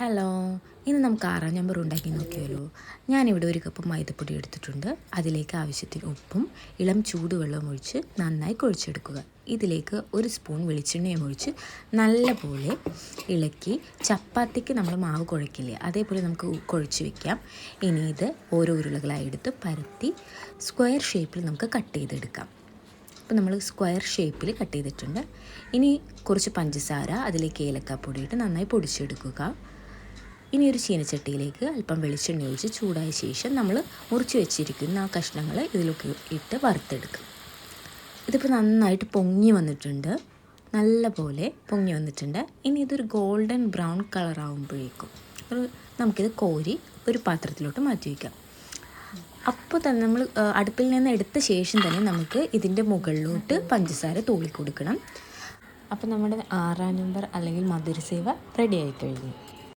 Hello, ഇന്ന് നമുക്ക് 6-ാം number ഉണ്ടാക്കി നോക്കിയാലോ. ഞാനിവിടെ ഒരു കപ്പ് മൈദപ്പൊടി എടുത്തിട്ടുണ്ട്. അതിലേക്ക് ആവശ്യത്തിന് ഉപ്പും ഇളം ചൂടുവെള്ളവും ഒഴിച്ച് നന്നായി കുഴച്ചെടുക്കുക. ഇതിലേക്ക് 1 സ്പൂൺ വെളിച്ചെണ്ണയും ഒഴിച്ച് നല്ലപോലെ ഇളക്കി ചപ്പാത്തിക്ക് നമ്മൾ മാവ് കുഴക്കില്ലേ, അതേപോലെ നമുക്ക് കുഴച്ച് വയ്ക്കാം. ഇനി ഇത് ഓരോ ഉരുളകളായി എടുത്ത് പരത്തി സ്ക്വയർ ഷേപ്പിൽ നമുക്ക് കട്ട് ചെയ്തെടുക്കാം. അപ്പോൾ നമ്മൾ സ്ക്വയർ ഷേപ്പിൽ കട്ട് ചെയ്തിട്ടുണ്ട്. ഇനി കുറച്ച് പഞ്ചസാര, അതിലേക്ക് ഏലക്കാപ്പൊടി ഇട്ട് നന്നായി പൊടിച്ചെടുക്കുക. ഇനി ഒരു ചീനച്ചട്ടിയിലേക്ക് അല്പം വെളിച്ചെണ്ണ ഒഴിച്ച് ചൂടായ ശേഷം നമ്മൾ മുറിച്ച് വെച്ചിരിക്കുന്ന ആ കഷ്ണങ്ങൾ ഇതിലൊക്കെ ഇട്ട് വറുത്തെടുക്കും. ഇതിപ്പോൾ നന്നായിട്ട് പൊങ്ങി വന്നിട്ടുണ്ട്, നല്ല പോലെ പൊങ്ങി വന്നിട്ടുണ്ട്. ഇനി ഇതൊരു ഗോൾഡൻ ബ്രൗൺ കളർ ആകുമ്പോഴേക്കും നമുക്കിത് കോരി ഒരു പാത്രത്തിലോട്ട് മാറ്റി വയ്ക്കാം. അപ്പോൾ തന്നെ നമ്മൾ അടുപ്പിൽ നിന്ന് എടുത്ത ശേഷം തന്നെ നമുക്ക് ഇതിൻ്റെ മുകളിലോട്ട് പഞ്ചസാര തൂളി കൊടുക്കണം. അപ്പോൾ നമ്മുടെ 6-ാം നമ്പർ അല്ലെങ്കിൽ മധുരസേവ റെഡി ആയി കഴിഞ്ഞു.